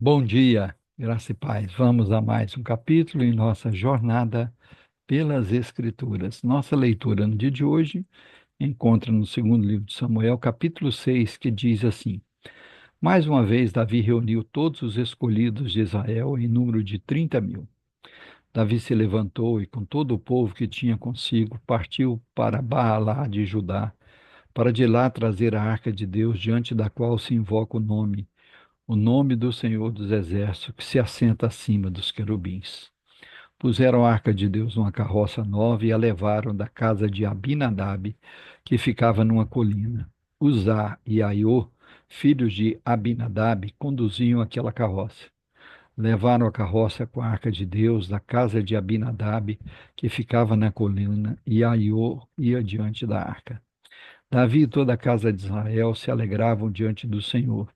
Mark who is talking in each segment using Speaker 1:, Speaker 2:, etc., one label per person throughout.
Speaker 1: Bom dia, graça e paz. Vamos a mais um capítulo em nossa jornada pelas Escrituras. Nossa leitura no dia de hoje encontra no segundo livro de Samuel, capítulo 6, que diz assim: Mais uma vez, Davi reuniu todos os escolhidos de Israel em número de 30.000. Davi se levantou e, com todo o povo que tinha consigo, partiu para Baalá de Judá, para de lá trazer a arca de Deus, diante da qual se invoca o nome do Senhor dos Exércitos, que se assenta acima dos querubins. Puseram a arca de Deus numa carroça nova e a levaram da casa de Abinadab, que ficava numa colina. Uzá e Aiô, filhos de Abinadab, conduziam aquela carroça. Levaram a carroça com a arca de Deus da casa de Abinadab, que ficava na colina, e Aiô ia diante da arca. Davi e toda a casa de Israel se alegravam diante do Senhor,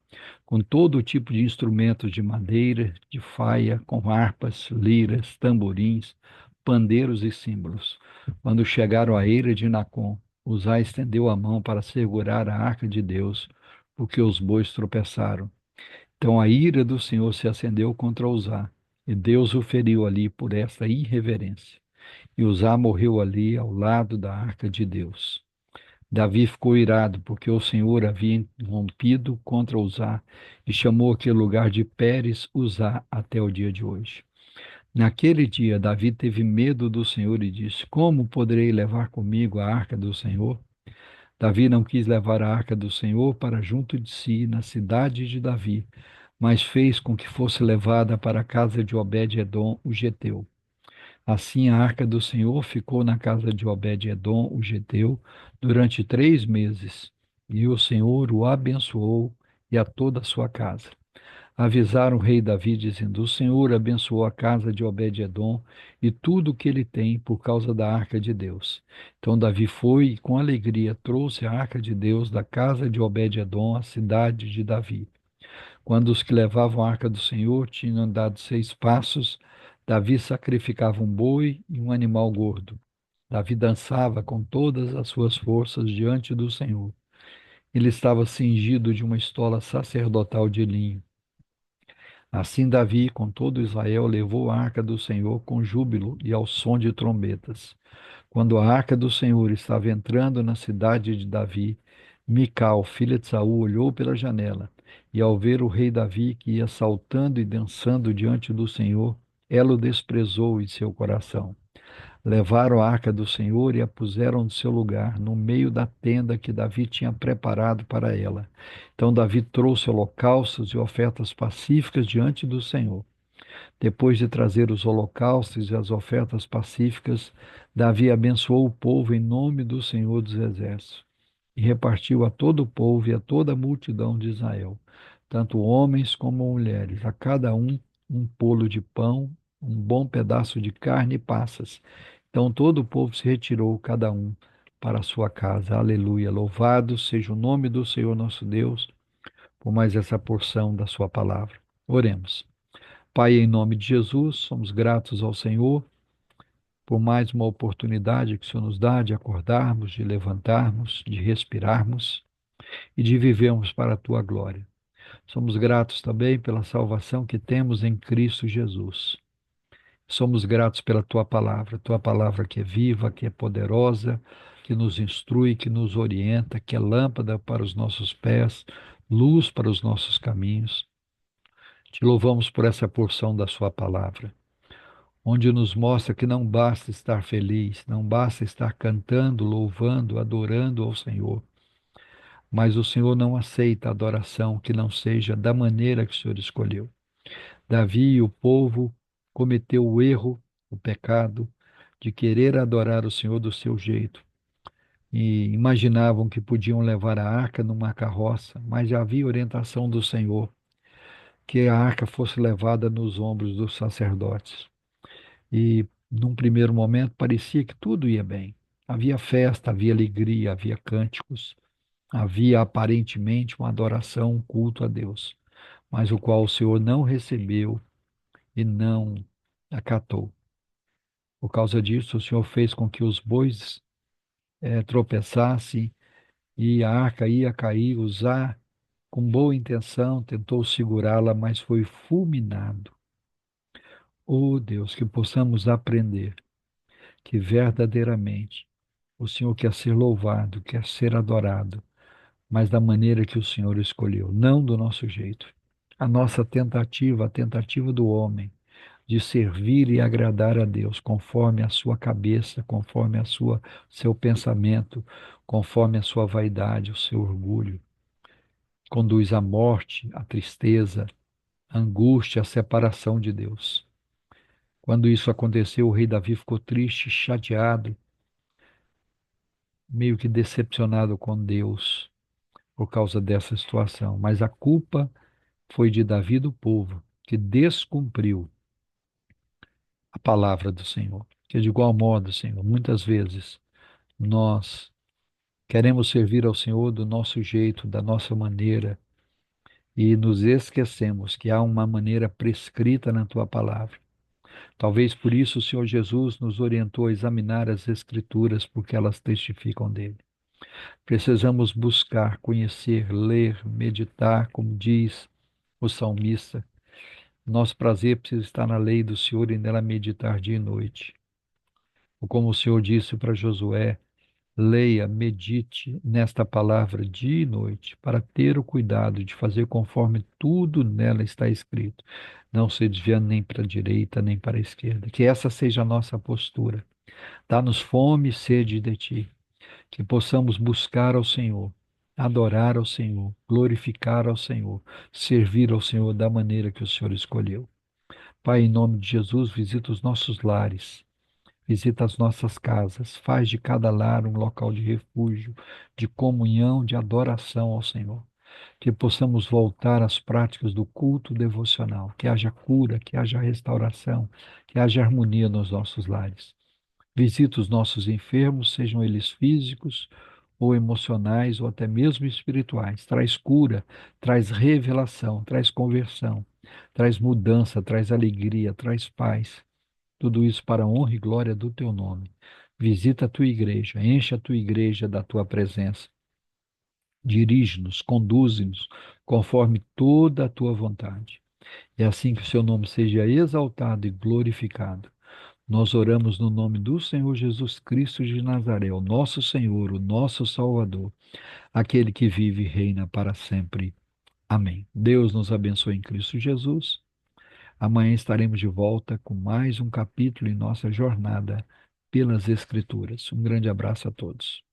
Speaker 1: com todo tipo de instrumentos de madeira, de faia, com harpas, liras, tamborins, pandeiros e símbolos. Quando chegaram à eira de Nacon, Uzá estendeu a mão para segurar a arca de Deus, porque os bois tropeçaram. Então a ira do Senhor se acendeu contra Uzá, e Deus o feriu ali por esta irreverência. E Uzá morreu ali ao lado da arca de Deus. Davi ficou irado, porque o Senhor havia rompido contra Uzá e chamou aquele lugar de Pérez Uzá até o dia de hoje. Naquele dia, Davi teve medo do Senhor e disse: Como poderei levar comigo a arca do Senhor? Davi não quis levar a arca do Senhor para junto de si, na cidade de Davi, mas fez com que fosse levada para a casa de Obed-edom, o geteu. Assim a arca do Senhor ficou na casa de Obed-edom, o geteu, durante 3 meses, e o Senhor o abençoou e a toda a sua casa. Avisaram o rei Davi, dizendo: O Senhor abençoou a casa de Obed-edom e tudo o que ele tem por causa da arca de Deus. Então Davi foi e com alegria trouxe a arca de Deus da casa de Obed-edom à cidade de Davi. Quando os que levavam a arca do Senhor tinham andado 6 passos, Davi sacrificava um boi e um animal gordo. Davi dançava com todas as suas forças diante do Senhor. Ele estava cingido de uma estola sacerdotal de linho. Assim Davi, com todo Israel, levou a arca do Senhor com júbilo e ao som de trombetas. Quando a arca do Senhor estava entrando na cidade de Davi, Mical, filha de Saul, olhou pela janela, e ao ver o rei Davi que ia saltando e dançando diante do Senhor, ela o desprezou em seu coração. Levaram a arca do Senhor e a puseram no seu lugar, no meio da tenda que Davi tinha preparado para ela. Então Davi trouxe holocaustos e ofertas pacíficas diante do Senhor. Depois de trazer os holocaustos e as ofertas pacíficas, Davi abençoou o povo em nome do Senhor dos Exércitos e repartiu a todo o povo e a toda a multidão de Israel, tanto homens como mulheres, a cada um polo de pão, um bom pedaço de carne e passas. Então todo o povo se retirou, cada um para a sua casa. Aleluia. Louvado seja o nome do Senhor nosso Deus por mais essa porção da sua palavra. Oremos. Pai, em nome de Jesus, somos gratos ao Senhor por mais uma oportunidade que o Senhor nos dá de acordarmos, de levantarmos, de respirarmos e de vivermos para a tua glória. Somos gratos também pela salvação que temos em Cristo Jesus. Somos gratos pela tua palavra que é viva, que é poderosa, que nos instrui, que nos orienta, que é lâmpada para os nossos pés, luz para os nossos caminhos. Te louvamos por essa porção da sua palavra, onde nos mostra que não basta estar feliz, não basta estar cantando, louvando, adorando ao Senhor, mas o Senhor não aceita adoração que não seja da maneira que o Senhor escolheu. Davi e o povo cometeu o erro, o pecado de querer adorar o Senhor do seu jeito. E imaginavam que podiam levar a arca numa carroça, mas já havia orientação do Senhor que a arca fosse levada nos ombros dos sacerdotes. E, num primeiro momento, parecia que tudo ia bem. Havia festa, havia alegria, havia cânticos, havia aparentemente uma adoração, um culto a Deus, mas o qual o Senhor não recebeu e não acatou. Por causa disso, o Senhor fez com que os bois tropeçassem e a arca ia cair, usar. Com boa intenção, tentou segurá-la, mas foi fulminado. Oh Deus, que possamos aprender que verdadeiramente o Senhor quer ser louvado, quer ser adorado, mas da maneira que o Senhor escolheu, não do nosso jeito. A nossa tentativa, a tentativa do homem de servir e agradar a Deus conforme a sua cabeça, conforme a sua seu pensamento, conforme a sua vaidade, o seu orgulho, conduz à morte, à tristeza, à angústia, à separação de Deus. Quando isso aconteceu, o rei Davi ficou triste, chateado, meio que decepcionado com Deus por causa dessa situação, mas a culpa foi de Davi do povo, que descumpriu a palavra do Senhor. Que de igual modo, Senhor, muitas vezes nós queremos servir ao Senhor do nosso jeito, da nossa maneira, e nos esquecemos que há uma maneira prescrita na tua palavra. Talvez por isso o Senhor Jesus nos orientou a examinar as Escrituras, porque elas testificam dele. Precisamos buscar, conhecer, ler, meditar, como diz o salmista. Nosso prazer precisa estar na lei do Senhor e nela meditar dia e noite. Ou como o Senhor disse para Josué, leia, medite nesta palavra dia e noite, para ter o cuidado de fazer conforme tudo nela está escrito, não se desviando nem para a direita nem para a esquerda. Que essa seja a nossa postura. Dá-nos fome e sede de ti, que possamos buscar ao Senhor, adorar ao Senhor, glorificar ao Senhor, servir ao Senhor da maneira que o Senhor escolheu. Pai, em nome de Jesus, visita os nossos lares. Visita as nossas casas, faz de cada lar um local de refúgio, de comunhão, de adoração ao Senhor. Que possamos voltar às práticas do culto devocional, que haja cura, que haja restauração, que haja harmonia nos nossos lares. Visita os nossos enfermos, sejam eles físicos ou emocionais ou até mesmo espirituais. Traz cura, traz revelação, traz conversão, traz mudança, traz alegria, traz paz. Tudo isso para a honra e glória do teu nome. Visita a tua igreja, enche a tua igreja da tua presença. Dirige-nos, conduze-nos conforme toda a tua vontade. É assim que o seu nome seja exaltado e glorificado. Nós oramos no nome do Senhor Jesus Cristo de Nazaré, o nosso Senhor, o nosso Salvador, aquele que vive e reina para sempre. Amém. Deus nos abençoe em Cristo Jesus. Amanhã estaremos de volta com mais um capítulo em nossa jornada pelas Escrituras. Um grande abraço a todos.